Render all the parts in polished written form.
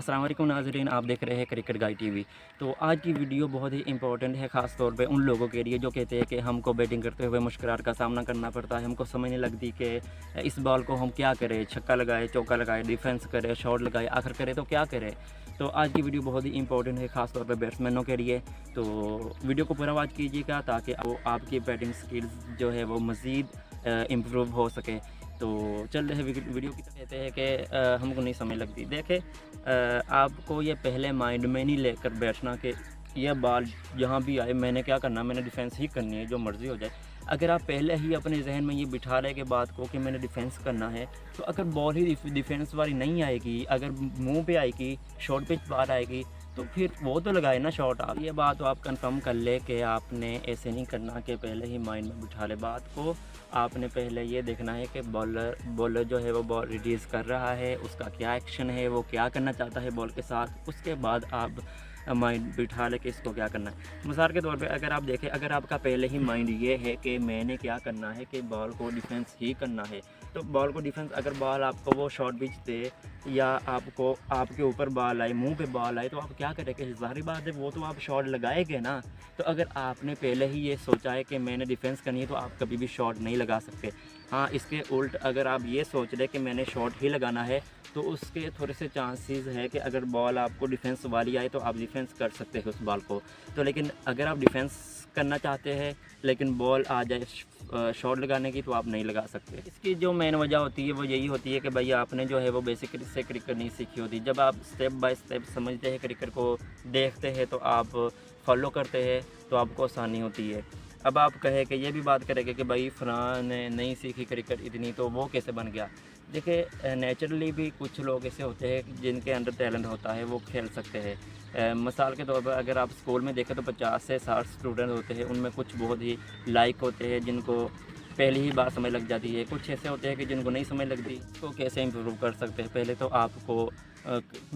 अस्सलाम वालेकुम नाज़रीन, आप देख रहे हैं क्रिकेट गाइड टीवी। तो आज की वीडियो बहुत ही इंपॉर्टेंट है, ख़ास तौर पे उन लोगों के लिए जो कहते हैं कि हमको बैटिंग करते हुए मुश्किलात का सामना करना पड़ता है। हमको समझ नहीं लगती कि इस बॉल को हम क्या करें, छक्का लगाए, चौका लगाए, डिफेंस करें, शॉट लगाए, आखिर करें तो क्या करें। तो आज की वीडियो बहुत ही इंपॉर्टेंट है, ख़ास तौर पे बैट्समैनों के लिए। तो वीडियो को पूरा वॉच कीजिएगा ताकि वो आपकी बैटिंग स्किल्स जो है वो मज़ीद इम्प्रूव हो सके। तो चल रहे वीडियो की, तो कहते हैं कि हमको नहीं समझ लगती। देखें, आपको ये पहले माइंड में नहीं लेकर बैठना कि ये बॉल जहाँ भी आए मैंने क्या करना, मैंने डिफेंस ही करनी है, जो मर्ज़ी हो जाए। अगर आप पहले ही अपने जहन में ये बिठा रहे कि बात को कि मैंने डिफेंस करना है, तो अगर बॉल ही डिफेंस वाली नहीं आएगी, अगर मुंह पे आएगी, शॉर्ट पिच बाहर आएगी, तो फिर वो तो लगाए ना शॉट। आप ये बात तो आप कंफर्म कर ले कि आपने ऐसे नहीं करना कि पहले ही माइंड में बिठा ले बात को। आपने पहले ये देखना है कि बॉलर जो है वो बॉल रिलीज़ कर रहा है, उसका क्या एक्शन है, वो क्या करना चाहता है बॉल के साथ। उसके बाद आप माइंड बिठा ले कि इसको क्या करना है। मिसाल के तौर पे अगर आप देखें, अगर आपका पहले ही माइंड ये है कि मैंने क्या करना है कि बॉल को डिफेंस ही करना है, तो बॉल को डिफेंस, अगर बॉल आपको वो शॉर्ट पिच दे या आपको आपके ऊपर बॉल आए, मुंह पे बॉल आए, तो आप क्या करेंगे? ज़ाहिर बात है वो तो आप शॉट लगाएंगे ना। तो अगर आपने पहले ही ये सोचा है कि मैंने डिफेंस करनी है, तो आप कभी भी शॉट नहीं लगा सकते। हाँ, इसके उल्ट अगर आप ये सोच रहे कि मैंने शॉट ही लगाना है, तो उसके थोड़े से चांसेस है कि अगर बॉल आपको डिफेंस वाली आए तो आप डिफेंस कर सकते हैं उस बॉल को। तो लेकिन अगर आप डिफेंस करना चाहते हैं लेकिन बॉल आ जाए शॉट लगाने की, तो आप नहीं लगा सकते। इसकी जो मेन वजह होती है वो यही होती है कि भाई आपने जो है वो बेसिक से क्रिकेट नहीं सीखी होती। जब आप स्टेप बाय स्टेप समझते हैं, क्रिकेट को देखते हैं, तो आप फॉलो करते हैं, तो आपको आसानी होती है। अब आप कहे कि ये भी बात करेंगे कि भाई फ़लाँ ने नहीं सीखी क्रिकेट इतनी, तो वो कैसे बन गया। देखिए, नेचुरली भी कुछ लोग ऐसे होते हैं जिनके अंदर टैलेंट होता है, वो खेल सकते हैं। मिसाल के तौर पर अगर आप स्कूल में देखें तो 50 से 60 स्टूडेंट होते हैं, उनमें कुछ बहुत ही लाइक होते हैं जिनको पहली ही बार समझ लग जाती है, कुछ ऐसे होते हैं कि जिनको नहीं समझ लगती। तो कैसे इम्प्रूव कर सकते हैं? पहले तो आपको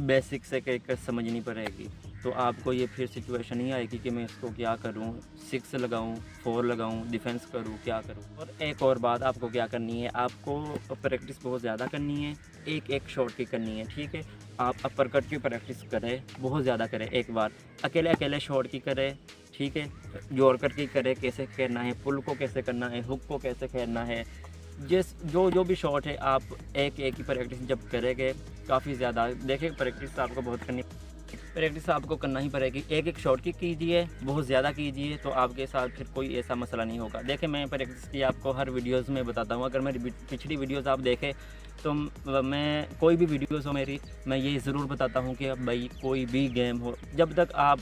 बेसिक से क्रिकेट समझनी पड़ेगी। तो आपको ये फिर सिचुएशन ही आएगी कि मैं इसको क्या करूं, 6 लगाऊं, 4 लगाऊं, डिफेंस करूं, क्या करूं। और एक और बात आपको क्या करनी है, आपको प्रैक्टिस बहुत ज़्यादा करनी है, एक एक शॉट की करनी है, ठीक है। आप अपर कट की प्रैक्टिस करें, बहुत ज़्यादा करें। एक बार अकेले अकेले शॉट की करें, ठीक है। यॉर्कर की करें, कैसे खेलना है, पुल को कैसे करना है, हुक को कैसे खेलना है। जो भी शॉट है आप एक एक की प्रैक्टिस जब करेंगे, काफ़ी ज़्यादा देखिए, प्रैक्टिस आपको बहुत प्रैक्टिस आपको करना ही पड़ेगी। एक एक शॉट की कीजिए, बहुत ज़्यादा कीजिए, तो आपके साथ फिर कोई ऐसा मसला नहीं होगा। देखिए, मैं प्रैक्टिस की आपको हर वीडियोस में बताता हूँ। अगर मेरी पिछली वीडियोस आप देखें तो मैं कोई भी वीडियोस हो मेरी, मैं ये ज़रूर बताता हूँ कि भाई कोई भी गेम हो, जब तक आप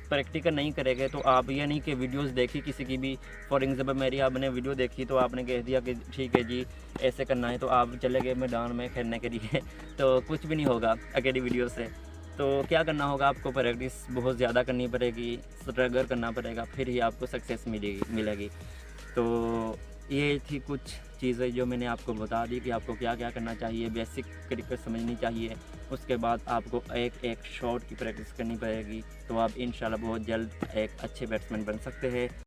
प्रैक्टिकल नहीं करेंगे तो आप ये नहीं कि वीडियोस देखी किसी की भी, फॉर एग्जाम्पल मेरी आपने वीडियो देखी तो आपने कह दिया कि ठीक है जी ऐसे करना है, तो आप चले गए मैदान में खेलने के लिए तो कुछ भी नहीं होगा अकेली वीडियो से। तो क्या करना होगा, आपको प्रैक्टिस बहुत ज़्यादा करनी पड़ेगी, स्ट्रगल करना पड़ेगा, फिर ही आपको सक्सेस मिलेगी। तो ये थी कुछ चीज़ें जो मैंने आपको बता दी कि आपको क्या क्या करना चाहिए, बेसिक क्रिकेट समझनी चाहिए। उसके बाद आपको एक एक शॉट की प्रैक्टिस करनी पड़ेगी, तो आप इंशाल्लाह बहुत जल्द एक अच्छे बैट्समैन बन सकते हैं।